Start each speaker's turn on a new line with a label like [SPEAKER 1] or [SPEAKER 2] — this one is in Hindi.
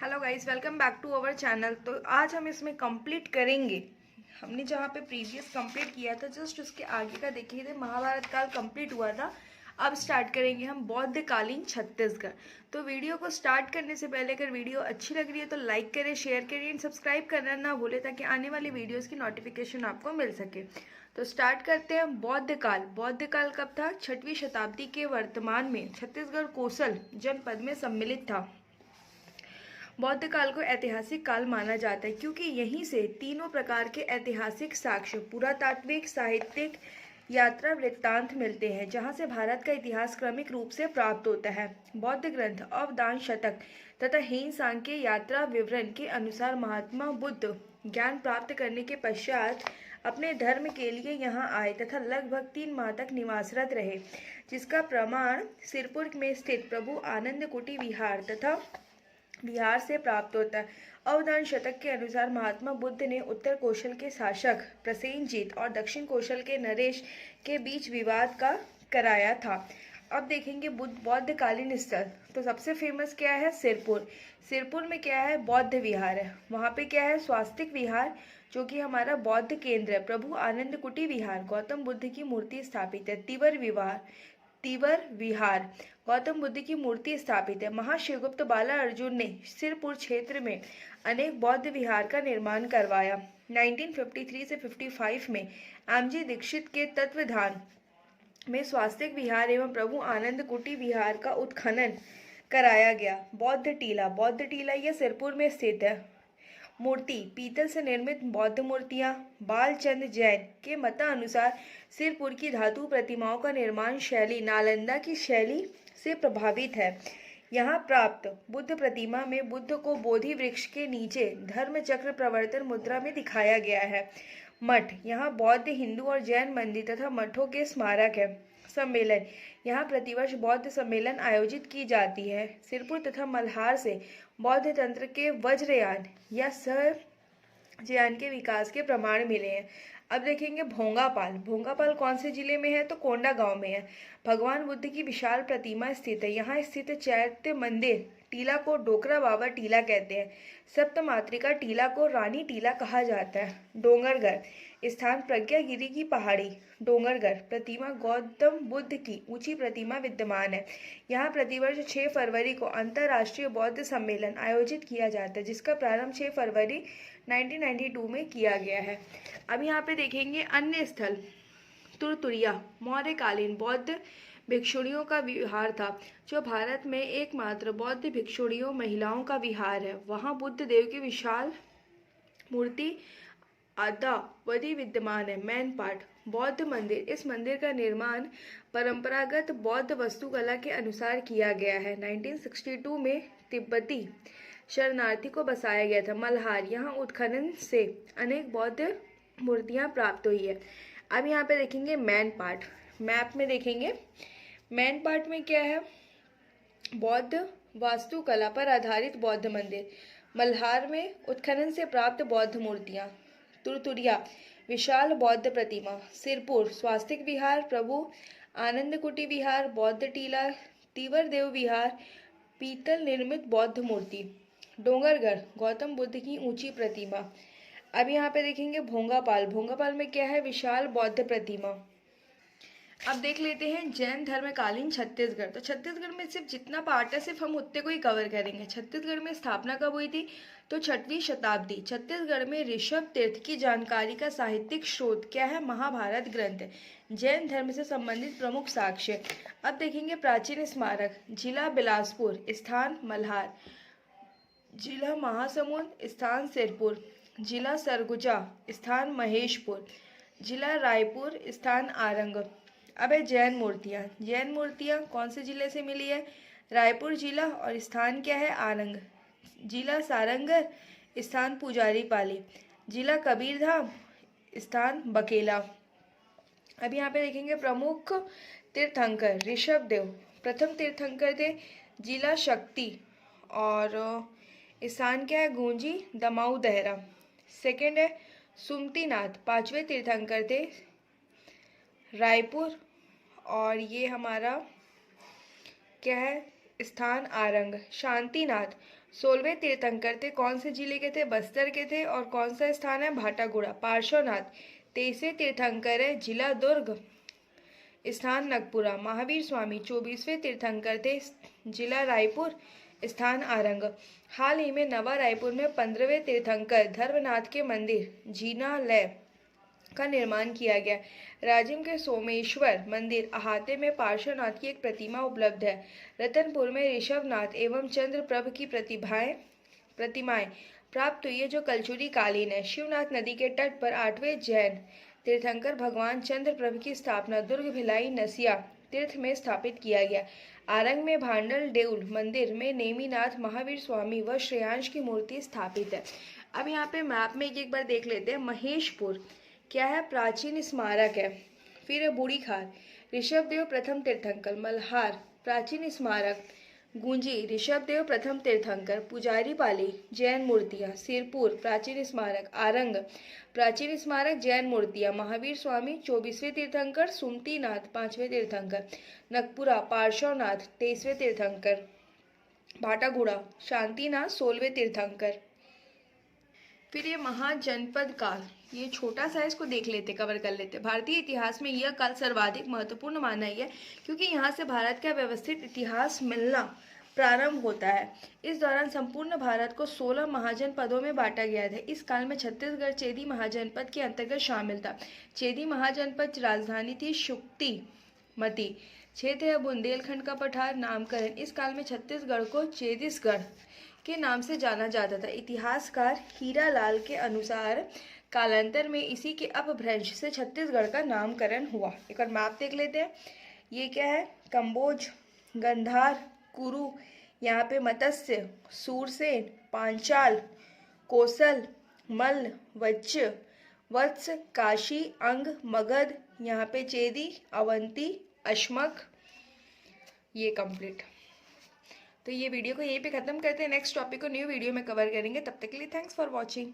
[SPEAKER 1] Hello guys, welcome back to our channel. तो आज हम इसमें कंप्लीट करेंगे, हमने जहाँ पे प्रीवियस कंप्लीट किया था जस्ट उसके आगे का देखिए थे, महाभारत काल कंप्लीट हुआ था। अब स्टार्ट करेंगे हम बौद्ध कालीन छत्तीसगढ़। तो वीडियो को स्टार्ट करने से पहले अगर वीडियो अच्छी लग रही है तो लाइक करें, शेयर करिए एंड सब्सक्राइब करना ना भूलें ताकि आने वाली वीडियोज़ की नोटिफिकेशन आपको मिल सके। तो स्टार्ट करते हैं। बौद्ध काल। बौद्ध काल कब था? 6वीं शताब्दी के वर्तमान में छत्तीसगढ़ कोसल जनपद में सम्मिलित था। बौद्ध काल को ऐतिहासिक काल माना जाता है क्योंकि यहीं से तीनों प्रकार के ऐतिहासिक साक्ष्य, पुरातात्विक, साहित्यिक, यात्रा वृत्तांत मिलते हैं, जहां से भारत का इतिहास क्रमिक रूप से प्राप्त होता है। बौद्ध ग्रंथ अवदान शतक तथा हीन सांख्य यात्रा विवरण के अनुसार महात्मा बुद्ध ज्ञान प्राप्त करने के पश्चात अपने धर्म के लिए यहाँ आए तथा लगभग 3 माह तक निवासरत रहे, जिसका प्रमाण सिरपुर में स्थित प्रभु आनंद कुटी विहार तथा बिहार से प्राप्त होता है। अवदान शतक के अनुसार महात्मा बुद्ध ने उत्तर कौशल के शासक प्रसेनजीत और दक्षिण कौशल के नरेश के बीच विवाद का कराया था। अब देखेंगे बौद्ध कालीन स्थल। तो सबसे फेमस क्या है? सिरपुर। सिरपुर में क्या है? बौद्ध विहार है। वहाँ पे क्या है? स्वास्तिक विहार, जो कि हमारा बौद्ध केंद्र है। प्रभु आनंद कुटी विहार, गौतम बुद्ध की मूर्ति स्थापित है। तिवर विहार, गौतम बुद्ध की मूर्ति स्थापित है। महाशिवगुप्त बाला अर्जुन ने सिरपुर क्षेत्र में अनेक बौद्ध विहार का निर्माण करवाया। 1953 से 55 में एमजी दीक्षित के तत्वाधान में स्वास्तिक विहार एवं प्रभु आनंद कुटी विहार का उत्खनन कराया गया। बौद्ध टीला। बौद्ध टीला यह सिरपुर में स्थित है। मूर्ति पीतल से निर्मित बौद्ध मूर्तियां। बालचंद जैन के मतानुसार सिरपुर की धातु प्रतिमाओं का निर्माण शैली नालंदा की शैली से प्रभावित है। यहाँ प्राप्त बुद्ध प्रतिमा में बुद्ध को बोधि वृक्ष के नीचे धर्म चक्र प्रवर्तन मुद्रा में दिखाया गया है। मठ। यहाँ बौद्ध, हिंदू और जैन मंदिर तथा मठों के स्मारक है। सम्मेलन। यहाँ प्रतिवर्ष बौद्ध सम्मेलन आयोजित की जाती है। सिरपुर तथा मल्हार से बौद्ध तंत्र के वज्रयान या सहजयान के विकास के प्रमाण मिले हैं। अब देखेंगे भोंगापाल। भोंगापाल कौन से जिले में है? तो कोंडा गांव में है। भगवान बुद्ध की विशाल प्रतिमा स्थित है। यहाँ स्थित चैत्य मंदिर टीला को डोकरा बाबा टीला कहते हैं। सप्तमात्रिका टीला को रानी टीला कहा जाता है। डोंगरगढ़ स्थान प्रज्ञागिरी की पहाड़ी। डोंगरगढ़ प्रतिमा गौतम बुद्ध की ऊंची प्रतिमा विद्यमान है। यहाँ प्रतिवर्ष 6 फरवरी को अंतर्राष्ट्रीय बौद्ध सम्मेलन आयोजित किया जाता है, जिसका प्रारंभ 6 फरवरी 1992 में किया गया है। अब यहाँ पे देखेंगे अन्य स्थल। तुरतुरिया मौर्यकालीन बौद्ध भिक्षुणियों का विहार था, जो भारत में एकमात्र बौद्ध भिक्षुणियों महिलाओं का विहार है। वहाँ बुद्ध देव की विशाल मूर्ति अद्यावधि विद्यमान है। मैनपाट बौद्ध मंदिर। इस मंदिर का निर्माण परंपरागत बौद्ध वास्तुकला के अनुसार किया गया है। 1962 में तिब्बती शरणार्थी को बसाया गया था। मल्हार। यहाँ उत्खनन से अनेक बौद्ध मूर्तियाँ प्राप्त हुई है। अब यहाँ पे देखेंगे मैनपाट। मैप में देखेंगे मैनपाट में क्या है? बौद्ध वास्तुकला पर आधारित बौद्ध मंदिर। मल्हार में उत्खनन से प्राप्त बौद्ध मूर्तियाँ। तुरतुरिया विशाल बौद्ध प्रतिमा। सिरपुर स्वास्तिक विहार, प्रभु आनंद कुटी विहार, बौद्ध टीला, तिवर देव विहार, पीतल निर्मित बौद्ध मूर्ति। डोंगरगढ़ गौतम बुद्ध की ऊंची प्रतिमा। अब यहाँ पे देखेंगे भोंगापाल। भोंगापाल में क्या है? विशाल बौद्ध प्रतिमा। अब देख लेते हैं जैन धर्मकालीन छत्तीसगढ़। तो छत्तीसगढ़ में सिर्फ जितना पार्ट है सिर्फ हम उतने को ही कवर करेंगे। छत्तीसगढ़ में स्थापना कब हुई थी? तो 6वीं शताब्दी। छत्तीसगढ़ में ऋषभ तीर्थ की जानकारी का साहित्यिक स्रोत क्या है? महाभारत ग्रंथ है। जैन धर्म से संबंधित प्रमुख साक्ष्य। अब देखेंगे प्राचीन स्मारक। जिला बिलासपुर, स्थान मल्हार। जिला महासमुंद, स्थान सिरपुर। जिला सरगुजा, स्थान महेशपुर। जिला रायपुर, स्थान आरंग। अब है जैन मूर्तियाँ। जैन मूर्तियाँ कौन से जिले से मिली है? रायपुर जिला और स्थान क्या है? आरंग। जिला सारंगढ़, स्थान पुजारी पाली। जिला कबीरधाम, स्थान बकेला। अब यहाँ पे देखेंगे प्रमुख तीर्थंकर। ऋषभ देव प्रथम तीर्थंकर थे। जिला शक्ति और स्थान क्या है? गूंजी दमाऊ दहरा। सेकेंड है सुमतिनाथ, 5वें तीर्थंकर थे, रायपुर, और ये हमारा क्या है? स्थान आरंग। शांतिनाथ 16वें तीर्थंकर थे, कौन से जिले के थे? बस्तर के थे। और कौन सा स्थान है? भाटागुड़ा। पार्श्वनाथ 23वें तीर्थंकर है, जिला दुर्ग, स्थान नगपुरा। महावीर स्वामी 24वें तीर्थंकर थे, जिला रायपुर, स्थान आरंग। हाल ही में नवा रायपुर में 15वें तीर्थंकर धर्मनाथ के मंदिर जीनालय का निर्माण किया गया। राजिम के सोमेश्वर मंदिर अहाते में पार्श्वनाथ की एक प्रतिमा उपलब्ध है। रतनपुर में ऋषभनाथ एवं चंद्रप्रभ की प्रतिमाएं प्राप्त हुई है, जो कलचुरी कालीन है। शिवनाथ नदी के तट पर 8वें जैन तीर्थंकर भगवान चंद्रप्रभ की स्थापना दुर्ग भिलाई नसिया तीर्थ में स्थापित किया गया। आरंग में भांडल देउल मंदिर में नेमीनाथ महावीर स्वामी व श्रेयांश की मूर्ति स्थापित है। अब यहाँ पे मैप में एक बार देख लेते हैं। महेशपुर क्या है? प्राचीन स्मारक है। फिर है बूढ़ी खार, ऋषभदेव प्रथम तीर्थंकर। मल्हार प्राचीन स्मारक। गूंजी ऋषभदेव प्रथम तीर्थंकर। पुजारी पाली जैन मूर्तियाँ। सिरपुर प्राचीन स्मारक। आरंग प्राचीन स्मारक जैन मूर्तियाँ। महावीर स्वामी 24वें तीर्थंकर। सुमतीनाथ 5वें तीर्थंकर। नगपुरा पार्श्वनाथ 23वें तीर्थंकर। भाटागुड़ा शांतिनाथ 16वें तीर्थंकर। फिर ये महाजनपद काल, ये छोटा सा इसको देख लेते, कवर कर लेते। भारतीय इतिहास में यह काल सर्वाधिक महत्वपूर्ण माना है, क्योंकि यहाँ से भारत का व्यवस्थित इतिहास मिलना प्रारंभ होता है। इस दौरान संपूर्ण भारत को 16 महाजनपदों में बांटा गया था। इस काल में छत्तीसगढ़ चेदी महाजनपद के अंतर्गत शामिल था। चेदी महाजनपद की राजधानी थी शुक्तिमती। क्षेत्र है बुंदेलखंड का पठार। नामकरण, इस काल में छत्तीसगढ़ को चेदीसगढ़ के नाम से जाना जाता था। इतिहासकार हीरालाल के अनुसार कालांतर में इसी के अपभ्रंश से छत्तीसगढ़ का नामकरण हुआ। एक और मैप देख लेते हैं। ये क्या है? कंबोज, गंधार, कुरु, यहाँ पे मत्स्य, सूरसेन, पांचाल, कोसल, मल्ल, वच्च, वत्स, काशी, अंग, मगध, यहाँ पे चेदी, अवंती, अश्मक। ये कंप्लीट। तो ये वीडियो को यहीं पे ख़त्म करते हैं। नेक्स्ट टॉपिक को न्यू वीडियो में कवर करेंगे। तब तक के लिए थैंक्स फॉर वॉचिंग।